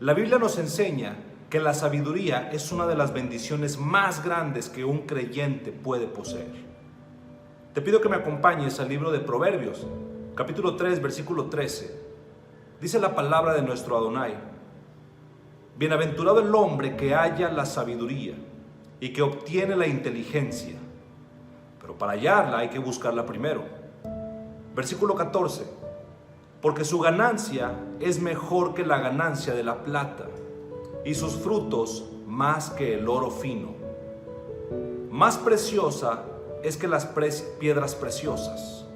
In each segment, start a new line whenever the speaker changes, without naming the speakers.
La Biblia nos enseña que la sabiduría es una de las bendiciones más grandes que un creyente puede poseer. Te pido que me acompañes al libro de Proverbios, capítulo 3, versículo 13. Dice la palabra de nuestro Adonai: bienaventurado el hombre que halla la sabiduría y que obtiene la inteligencia, pero para hallarla hay que buscarla primero. Versículo 14: porque su ganancia es mejor que la ganancia de la plata, y sus frutos más que el oro fino. Más preciosa es que las piedras preciosas,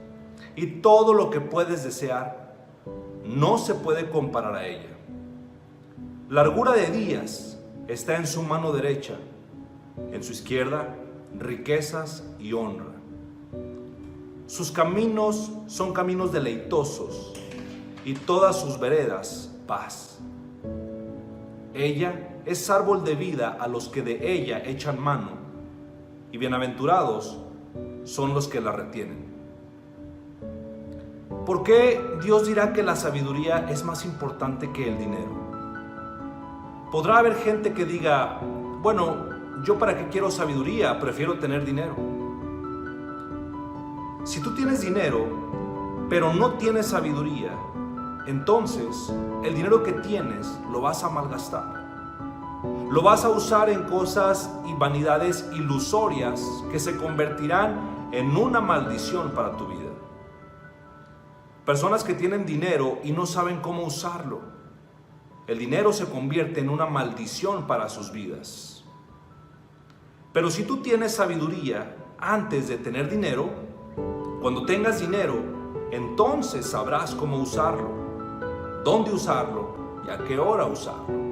y todo lo que puedes desear no se puede comparar a ella. Largura de días está en su mano derecha, en su izquierda riquezas y honra. Sus caminos son caminos deleitosos, y todas sus veredas paz. Ella es árbol de vida a los que de ella echan mano, y bienaventurados son los que la retienen. ¿Por qué Dios dirá que la sabiduría es más importante que el dinero? Podrá haber gente que diga: bueno, ¿yo para qué quiero sabiduría? Prefiero tener dinero. Si tú tienes dinero, pero no tienes sabiduría, entonces el dinero que tienes lo vas a malgastar. Lo vas a usar en cosas y vanidades ilusorias que se convertirán en una maldición para tu vida. Personas que tienen dinero y no saben cómo usarlo. El dinero se convierte en una maldición para sus vidas. Pero si tú tienes sabiduría antes de tener dinero, cuando tengas dinero, entonces sabrás cómo usarlo, dónde usarlo y a qué hora usarlo.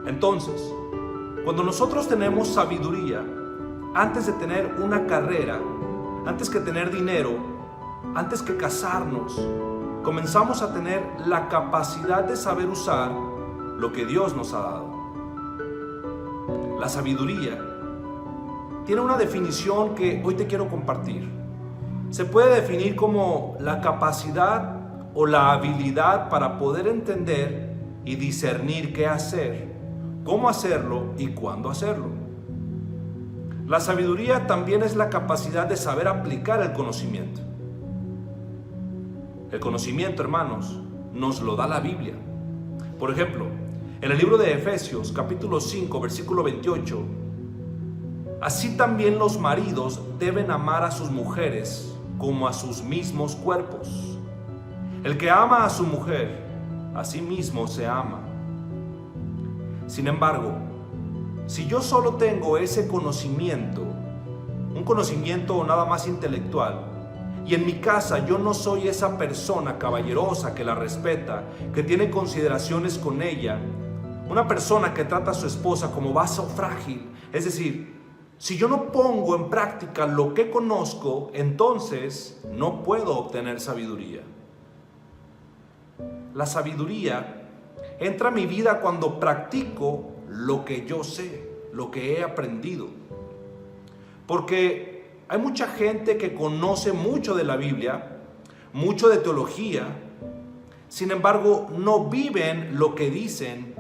Entonces, cuando nosotros tenemos sabiduría, antes de tener una carrera, antes que tener dinero, antes que casarnos, comenzamos a tener la capacidad de saber usar lo que Dios nos ha dado. La sabiduría tiene una definición que hoy te quiero compartir. Se puede definir como la capacidad o la habilidad para poder entender y discernir qué hacer, cómo hacerlo y cuándo hacerlo. La sabiduría también es la capacidad de saber aplicar el conocimiento. El conocimiento, hermanos, nos lo da la Biblia. Por ejemplo, en el libro de Efesios, capítulo 5, versículo 28, así también los maridos deben amar a sus mujeres como a sus mismos cuerpos. El que ama a su mujer, a sí mismo se ama. Sin embargo, si yo solo tengo ese conocimiento, un conocimiento nada más intelectual, y en mi casa yo no soy esa persona caballerosa que la respeta, que tiene consideraciones con ella, una persona que trata a su esposa como vaso frágil, es decir, si yo no pongo en práctica lo que conozco, entonces no puedo obtener sabiduría. La sabiduría entra a mi vida cuando practico lo que yo sé, lo que he aprendido. Porque hay mucha gente que conoce mucho de la Biblia, mucho de teología, sin embargo no viven lo que dicen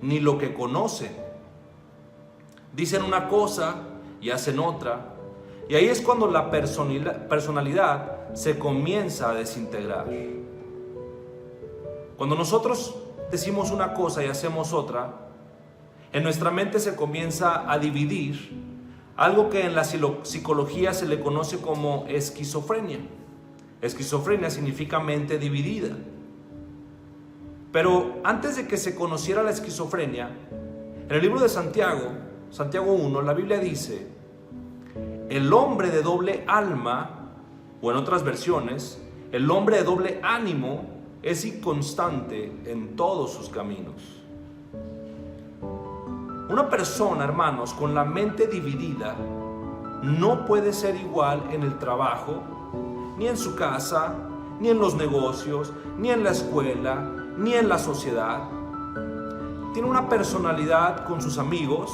ni lo que conocen. Dicen una cosa y hacen otra, y ahí es cuando la personalidad se comienza a desintegrar. Cuando nosotros decimos una cosa y hacemos otra, en nuestra mente se comienza a dividir algo que en la psicología se le conoce como esquizofrenia. Esquizofrenia significa mente dividida. Pero antes de que se conociera la esquizofrenia, en el libro de Santiago 1, la Biblia dice: el hombre de doble alma, o en otras versiones, el hombre de doble ánimo, es inconstante en todos sus caminos. Una persona, hermanos, con la mente dividida no puede ser igual en el trabajo, ni en su casa, ni en los negocios, ni en la escuela, ni en la sociedad. Tiene una personalidad con sus amigos,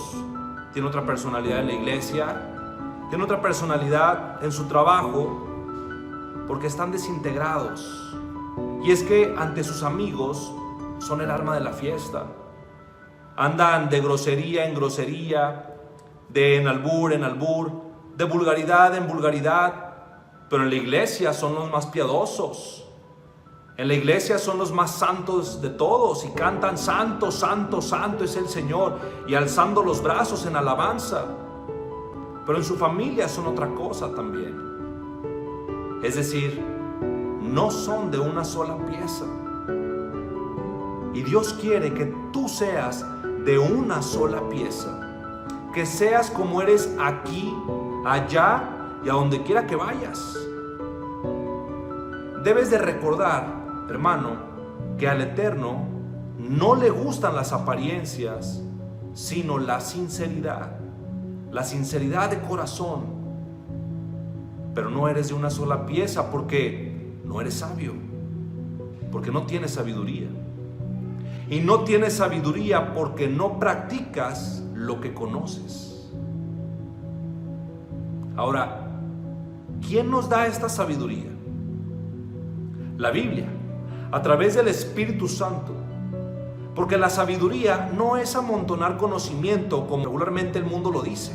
tiene otra personalidad en la iglesia, tiene otra personalidad en su trabajo, porque están desintegrados. Y es que ante sus amigos son el alma de la fiesta. Andan de grosería en grosería, de en albur, de vulgaridad en vulgaridad, pero en la iglesia son los más piadosos. En la iglesia son los más santos de todos y cantan santo, santo, santo es el Señor y alzando los brazos en alabanza. Pero en su familia son otra cosa también. Es decir, no son de una sola pieza. Y Dios quiere que tú seas de una sola pieza. Que seas como eres aquí, allá y a donde quiera que vayas. Debes de recordar, hermano, que al Eterno no le gustan las apariencias, sino la sinceridad de corazón. Pero no eres de una sola pieza porque no eres sabio, porque no tienes sabiduría. Y no tienes sabiduría porque no practicas lo que conoces. Ahora, ¿quién nos da esta sabiduría? La Biblia, a través del Espíritu Santo. Porque la sabiduría no es amontonar conocimiento como regularmente el mundo lo dice.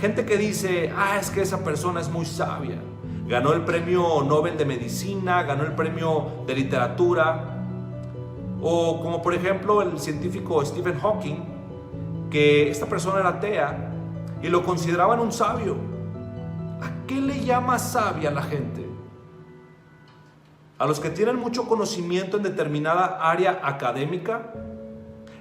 Gente que dice, es que esa persona es muy sabia. Ganó el premio Nobel de Medicina, ganó el premio de Literatura. O como por ejemplo el científico Stephen Hawking, que esta persona era atea y lo consideraban un sabio. ¿A qué le llama sabia la gente? A los que tienen mucho conocimiento en determinada área académica.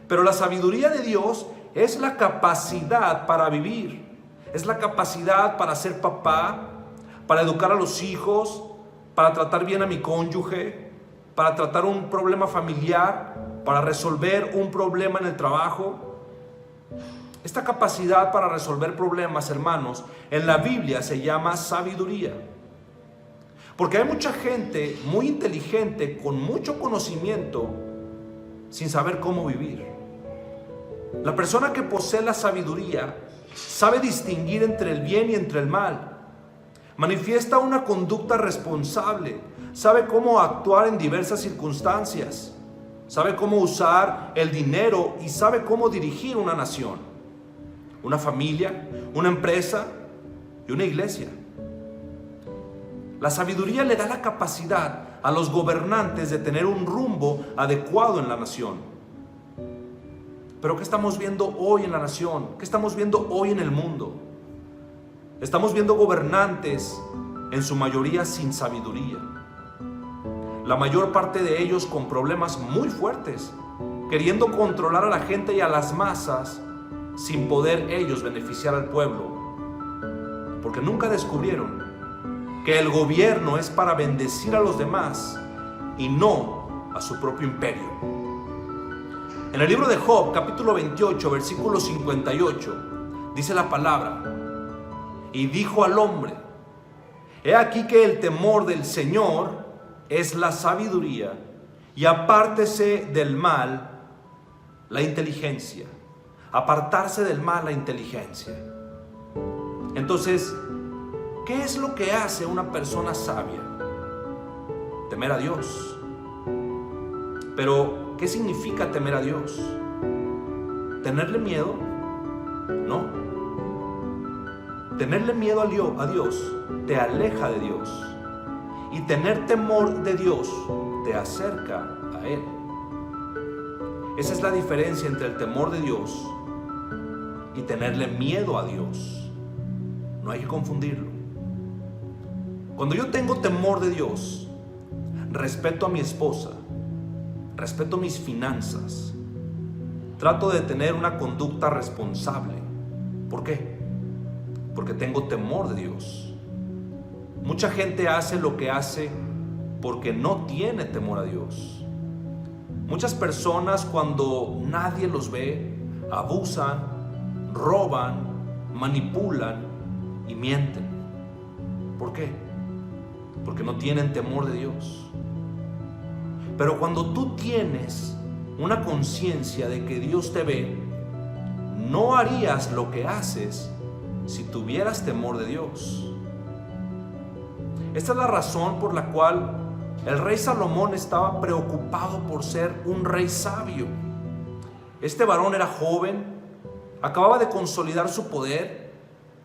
Pero la sabiduría de Dios es la capacidad para vivir, es la capacidad para ser papá, para educar a los hijos, para tratar bien a mi cónyuge, para tratar un problema familiar, para resolver un problema en el trabajo. Esta capacidad para resolver problemas, hermanos, en la Biblia se llama sabiduría. Porque hay mucha gente muy inteligente, con mucho conocimiento, sin saber cómo vivir. La persona que posee la sabiduría sabe distinguir entre el bien y entre el mal. Manifiesta una conducta responsable, sabe cómo actuar en diversas circunstancias, sabe cómo usar el dinero y sabe cómo dirigir una nación, una familia, una empresa y una iglesia. La sabiduría le da la capacidad a los gobernantes de tener un rumbo adecuado en la nación. Pero ¿qué estamos viendo hoy en la nación? ¿Qué estamos viendo hoy en el mundo? Estamos viendo gobernantes en su mayoría sin sabiduría. La mayor parte de ellos con problemas muy fuertes, queriendo controlar a la gente y a las masas sin poder ellos beneficiar al pueblo. Porque nunca descubrieron que el gobierno es para bendecir a los demás y no a su propio imperio. En el libro de Job, capítulo 28, versículo 58, dice la palabra: y dijo al hombre, he aquí que el temor del Señor es la sabiduría, y apártese del mal la inteligencia. Apartarse del mal la inteligencia. Entonces, ¿qué es lo que hace una persona sabia? Temer a Dios. Pero, ¿qué significa temer a Dios? ¿Tenerle miedo? No. Tenerle miedo a Dios te aleja de Dios. Y tener temor de Dios te acerca a Él. Esa es la diferencia entre el temor de Dios y tenerle miedo a Dios. No hay que confundirlo. Cuando yo tengo temor de Dios, respeto a mi esposa, respeto mis finanzas, trato de tener una conducta responsable. ¿Por qué? Porque tengo temor de Dios. Mucha gente hace lo que hace porque no tiene temor a Dios. Muchas personas, cuando nadie los ve, abusan, roban, manipulan y mienten. ¿Por qué? Porque no tienen temor de Dios. Pero cuando tú tienes una conciencia de que Dios te ve, no harías lo que haces si tuvieras temor de Dios. Esta es la razón por la cual el rey Salomón estaba preocupado por ser un rey sabio. Este varón era joven, acababa de consolidar su poder,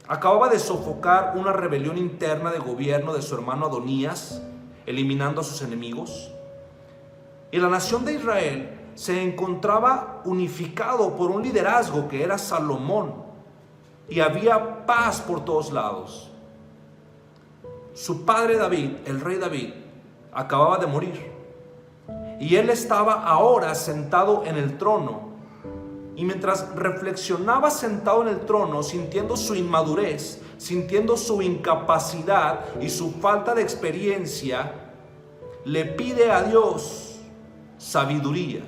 acababa de sofocar una rebelión interna de gobierno de su hermano Adonías, eliminando a sus enemigos. Y la nación de Israel se encontraba unificado por un liderazgo que era Salomón, y había paz por todos lados. Su padre David, el rey David, acababa de morir, y él estaba ahora sentado en el trono. Y mientras reflexionaba sentado en el trono, sintiendo su inmadurez, sintiendo su incapacidad y su falta de experiencia, le pide a Dios sabiduría.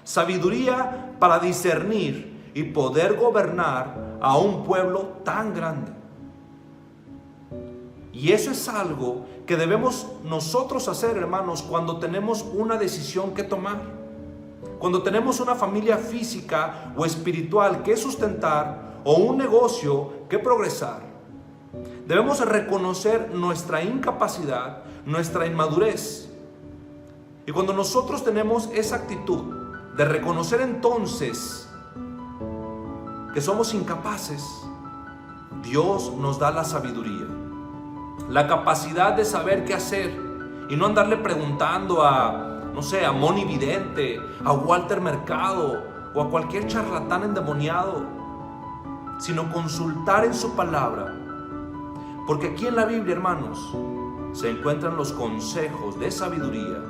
Sabiduría para discernir y poder gobernar a un pueblo tan grande. Y eso es algo que debemos nosotros hacer, hermanos, cuando tenemos una decisión que tomar. Cuando tenemos una familia física o espiritual que sustentar o un negocio que progresar. Debemos reconocer nuestra incapacidad, nuestra inmadurez. Y cuando nosotros tenemos esa actitud de reconocer entonces que somos incapaces, Dios nos da la sabiduría, la capacidad de saber qué hacer y no andarle preguntando a Moni Vidente, a Walter Mercado o a cualquier charlatán endemoniado, sino consultar en su palabra. Porque aquí en la Biblia, hermanos, se encuentran los consejos de sabiduría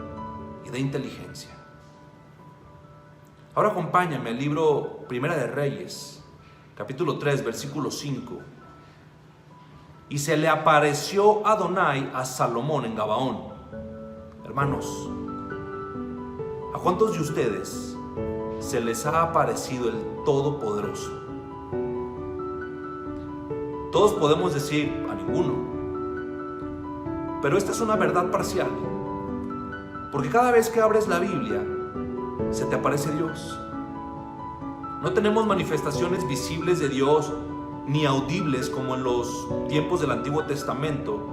y de inteligencia. Ahora acompáñame al libro Primera de Reyes, capítulo 3, versículo 5. Y se le apareció Adonai a Salomón en Gabaón. Hermanos, ¿a cuántos de ustedes se les ha aparecido el Todopoderoso? Todos podemos decir a ninguno, pero esta es una verdad parcial, porque cada vez que abres la Biblia se te aparece Dios. No tenemos manifestaciones visibles de Dios ni audibles como en los tiempos del Antiguo Testamento,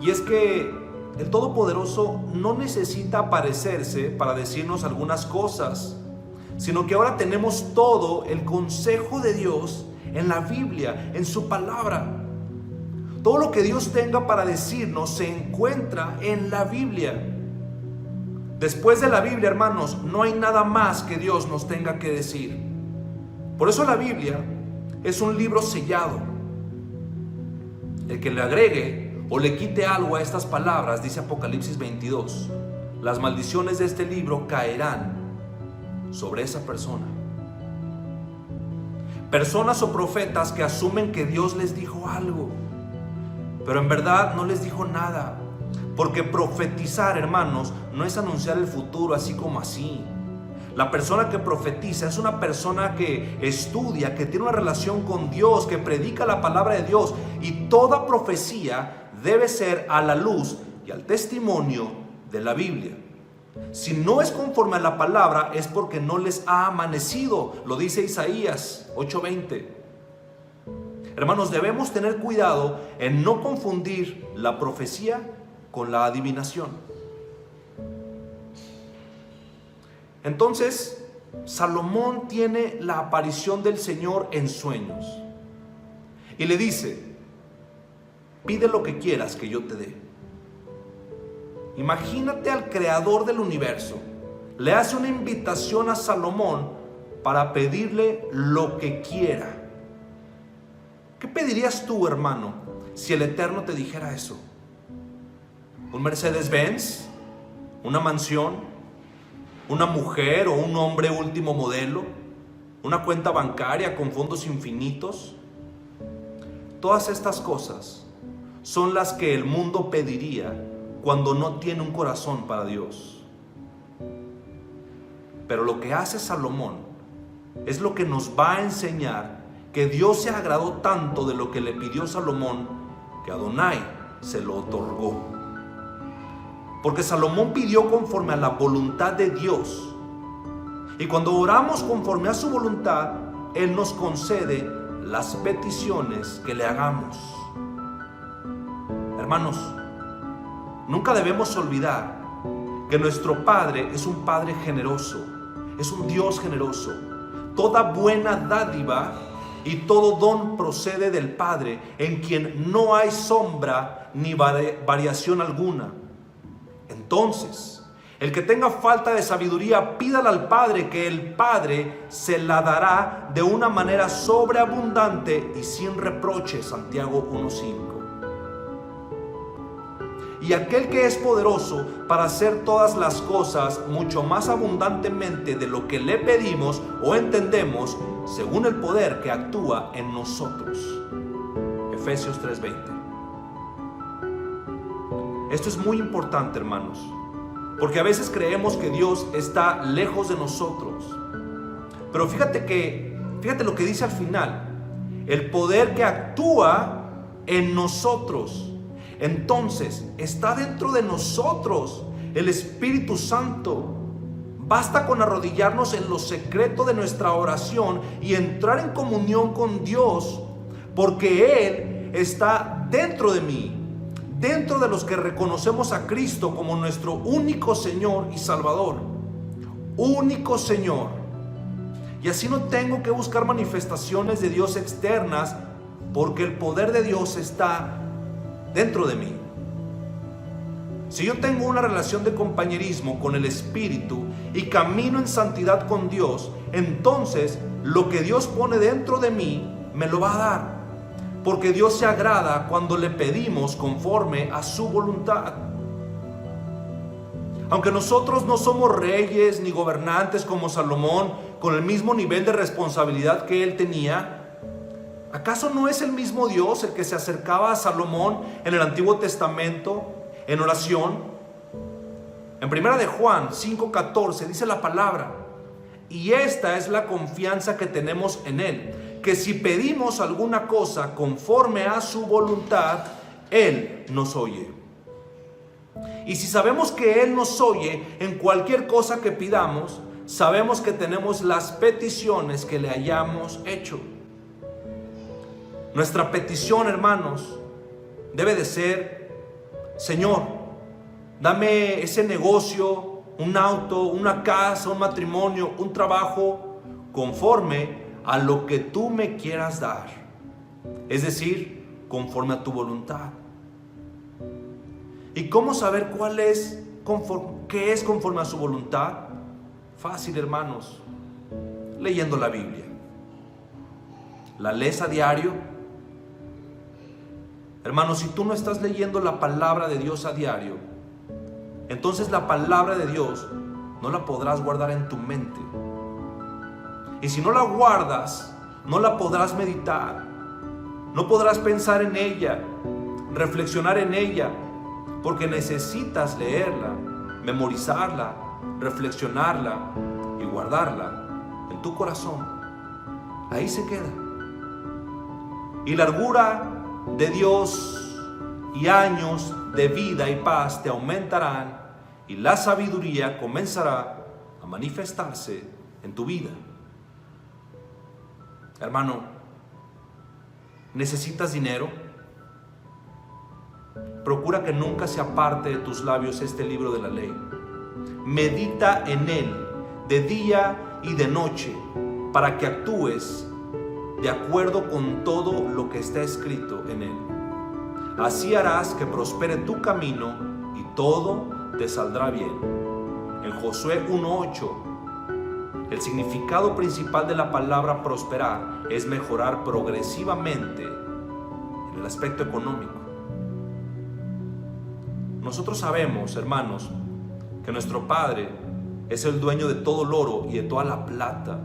y es que el Todopoderoso no necesita aparecerse para decirnos algunas cosas, sino que ahora tenemos todo el consejo de Dios en la Biblia, en su palabra. Todo lo que Dios tenga para decirnos se encuentra en la Biblia. Después de la Biblia, hermanos, no hay nada más que Dios nos tenga que decir. Por eso la Biblia es un libro sellado. El que le agregue o le quite algo a estas palabras, dice Apocalipsis 22, las maldiciones de este libro caerán sobre esa persona. Personas o profetas que asumen que Dios les dijo algo, pero en verdad no les dijo nada, porque profetizar, hermanos, no es anunciar el futuro así como así. La persona que profetiza es una persona que estudia, que tiene una relación con Dios, que predica la palabra de Dios, y toda profecía debe ser a la luz y al testimonio de la Biblia. Si no es conforme a la palabra, es porque no les ha amanecido, lo dice Isaías 8:20. Hermanos, debemos tener cuidado en no confundir la profecía con la adivinación. Entonces, Salomón tiene la aparición del Señor en sueños y le dice: pide lo que quieras que yo te dé. Imagínate al creador del universo. Le hace una invitación a Salomón para pedirle lo que quiera. ¿Qué pedirías tú, hermano, si el Eterno te dijera eso? ¿Un Mercedes-Benz? ¿Una mansión? ¿Una mujer o un hombre último modelo? ¿Una cuenta bancaria con fondos infinitos? Todas estas cosas son las que el mundo pediría cuando no tiene un corazón para Dios. Pero lo que hace Salomón es lo que nos va a enseñar que Dios se agradó tanto de lo que le pidió Salomón, que Adonai se lo otorgó. Porque Salomón pidió conforme a la voluntad de Dios. Y cuando oramos conforme a su voluntad, Él nos concede las peticiones que le hagamos. Hermanos, nunca debemos olvidar que nuestro Padre es un Padre generoso, es un Dios generoso. Toda buena dádiva y todo don procede del Padre, en quien no hay sombra ni variación alguna. Entonces, el que tenga falta de sabiduría, pídala al Padre, que el Padre se la dará de una manera sobreabundante y sin reproche. Santiago 1:5. Y aquel que es poderoso para hacer todas las cosas mucho más abundantemente de lo que le pedimos o entendemos, según el poder que actúa en nosotros. Efesios 3:20. Esto es muy importante, hermanos, porque a veces creemos que Dios está lejos de nosotros. Pero fíjate lo que dice al final: el poder que actúa en nosotros. Entonces, está dentro de nosotros el Espíritu Santo. Basta con arrodillarnos en lo secreto de nuestra oración y entrar en comunión con Dios, porque Él está dentro de mí, dentro de los que reconocemos a Cristo como nuestro único Señor y Salvador. Único Señor. Y así no tengo que buscar manifestaciones de Dios externas, porque el poder de Dios está dentro de mí. Si yo tengo una relación de compañerismo con el Espíritu y camino en santidad con Dios, entonces lo que Dios pone dentro de mí me lo va a dar, porque Dios se agrada cuando le pedimos conforme a su voluntad. Aunque nosotros no somos reyes ni gobernantes como Salomón, con el mismo nivel de responsabilidad que él tenía, ¿acaso no es el mismo Dios el que se acercaba a Salomón en el Antiguo Testamento en oración? En 1 de Juan 5:14 dice la palabra: y esta es la confianza que tenemos en Él, que si pedimos alguna cosa conforme a su voluntad, Él nos oye. Y si sabemos que Él nos oye en cualquier cosa que pidamos, sabemos que tenemos las peticiones que le hayamos hecho. Nuestra petición, hermanos, debe de ser: Señor, dame ese negocio, un auto, una casa, un matrimonio, un trabajo, conforme a lo que tú me quieras dar. Es decir, conforme a tu voluntad. ¿Y cómo saber qué es conforme a su voluntad? Fácil, hermanos, leyendo la Biblia. ¿La lees a diario? Hermanos, si tú no estás leyendo la palabra de Dios a diario, entonces la palabra de Dios no la podrás guardar en tu mente. Y si no la guardas, no la podrás meditar. No podrás pensar en ella, reflexionar en ella, porque necesitas leerla, memorizarla, reflexionarla y guardarla en tu corazón. Ahí se queda. Y largura de Dios y años de vida y paz te aumentarán, y la sabiduría comenzará a manifestarse en tu vida. Hermano, ¿necesitas dinero? Procura que nunca se aparte de tus labios este libro de la ley. Medita en él de día y de noche, para que actúes de acuerdo con todo lo que está escrito en él. Así harás que prospere tu camino y todo te saldrá bien. En Josué 1:8, el significado principal de la palabra prosperar es mejorar progresivamente en el aspecto económico. Nosotros sabemos, hermanos, que nuestro Padre es el dueño de todo el oro y de toda la plata.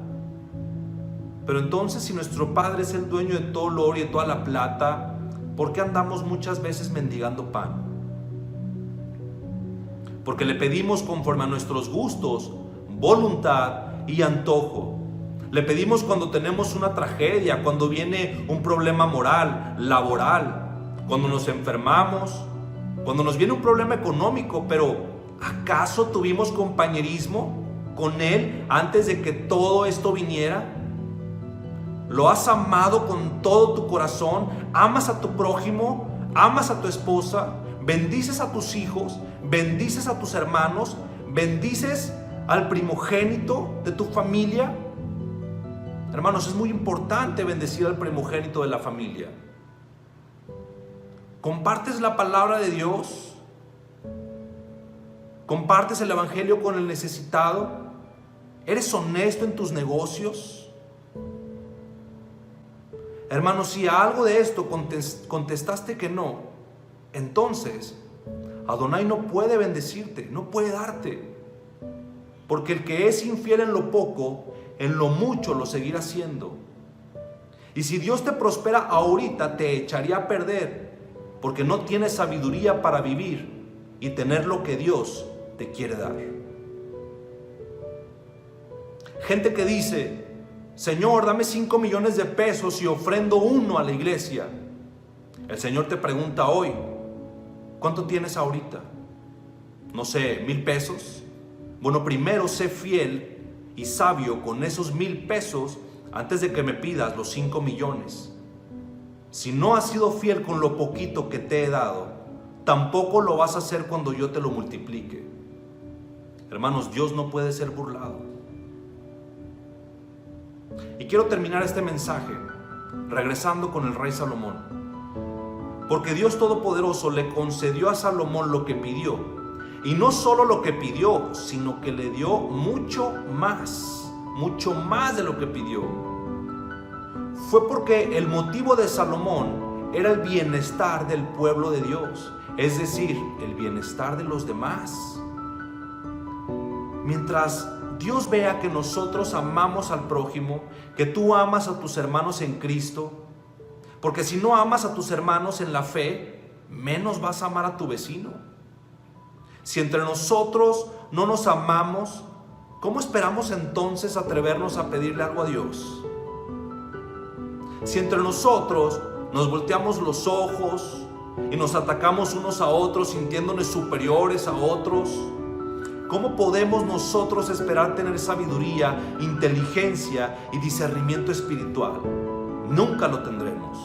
Pero entonces, si nuestro Padre es el dueño de todo el oro y de toda la plata, ¿por qué andamos muchas veces mendigando pan? Porque le pedimos conforme a nuestros gustos, voluntad y antojo. Le pedimos cuando tenemos una tragedia, cuando viene un problema moral, laboral, cuando nos enfermamos, cuando nos viene un problema económico. Pero ¿acaso tuvimos compañerismo con Él antes de que todo esto viniera? ¿Lo has amado con todo tu corazón? ¿Amas a tu prójimo? ¿Amas a tu esposa? bendices a tus hijos, bendices a tus hermanos, bendices al primogénito de tu familia. Hermanos, es muy importante bendecir al primogénito de la familia. ¿Compartes la palabra de Dios? ¿Compartes el evangelio con el necesitado? ¿Eres honesto en tus negocios? Hermanos, si a algo de esto contestaste que no, entonces Adonai no puede bendecirte, no puede darte. Porque el que es infiel en lo poco, en lo mucho lo seguirá haciendo. Y si Dios te prospera ahorita, te echaría a perder, porque no tienes sabiduría para vivir y tener lo que Dios te quiere dar. Gente que dice: Señor, dame 5 millones de pesos y ofrendo 1 a la iglesia. El Señor te pregunta hoy: ¿cuánto tienes ahorita? No sé, 1,000 pesos. Bueno, primero sé fiel y sabio con esos 1,000 pesos antes de que me pidas los 5 millones. Si no has sido fiel con lo poquito que te he dado, tampoco lo vas a hacer cuando yo te lo multiplique. Hermanos, Dios no puede ser burlado. Y quiero terminar este mensaje regresando con el rey Salomón, porque Dios Todopoderoso le concedió a Salomón lo que pidió, y no solo lo que pidió, sino que le dio mucho más de lo que pidió. Fue porque el motivo de Salomón era el bienestar del pueblo de Dios, es decir, el bienestar de los demás. Mientras Dios vea que nosotros amamos al prójimo, que tú amas a tus hermanos en Cristo, porque si no amas a tus hermanos en la fe, menos vas a amar a tu vecino. Si entre nosotros no nos amamos, ¿cómo esperamos entonces atrevernos a pedirle algo a Dios? Si entre nosotros nos volteamos los ojos y nos atacamos unos a otros sintiéndonos superiores a otros, ¿cómo podemos nosotros esperar tener sabiduría, inteligencia y discernimiento espiritual? Nunca lo tendremos.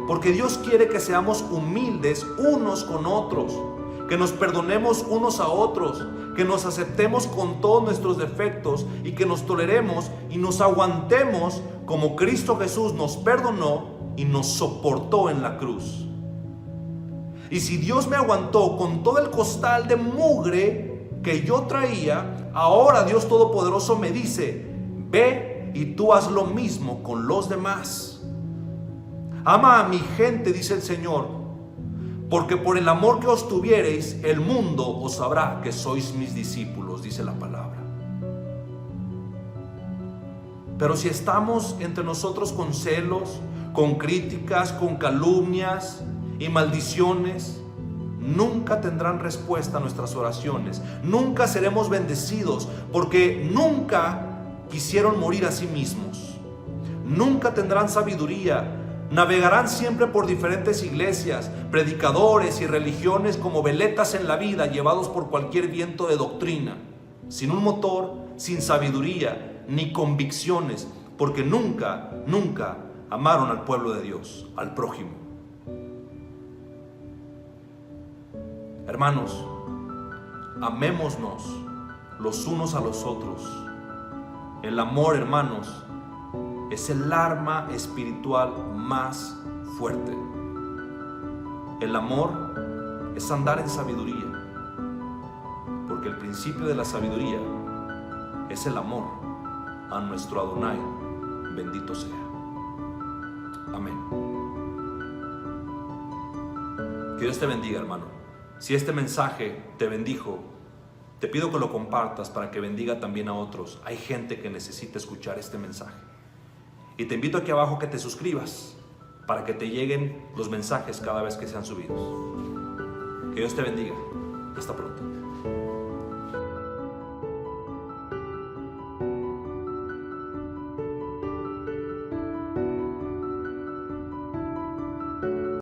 Porque Dios quiere que seamos humildes unos con otros, que nos perdonemos unos a otros, que nos aceptemos con todos nuestros defectos y que nos toleremos y nos aguantemos como Cristo Jesús nos perdonó y nos soportó en la cruz. Y si Dios me aguantó con todo el costal de mugre que yo traía, ahora Dios Todopoderoso me dice: ve y tú haz lo mismo con los demás. Ama a mi gente, dice el Señor, porque por el amor que os tuviereis, el mundo os sabrá que sois mis discípulos, dice la palabra. Pero si estamos entre nosotros con celos, con críticas, con calumnias y maldiciones, nunca tendrán respuesta a nuestras oraciones. Nunca seremos bendecidos, porque nunca quisieron morir a sí mismos. Nunca tendrán sabiduría. Navegarán siempre por diferentes iglesias, predicadores y religiones como veletas en la vida, llevados por cualquier viento de doctrina, sin un motor, sin sabiduría ni convicciones, porque nunca amaron al pueblo de Dios, al prójimo. Hermanos, amémonos los unos a los otros. El amor, hermanos, es el arma espiritual más fuerte. El amor es andar en sabiduría, porque el principio de la sabiduría es el amor a nuestro Adonai, bendito sea. Amén. Que Dios te bendiga, hermano. Si este mensaje te bendijo, te pido que lo compartas para que bendiga también a otros. Hay gente que necesita escuchar este mensaje. Y te invito aquí abajo que te suscribas para que te lleguen los mensajes cada vez que sean subidos. Que Dios te bendiga. Hasta pronto.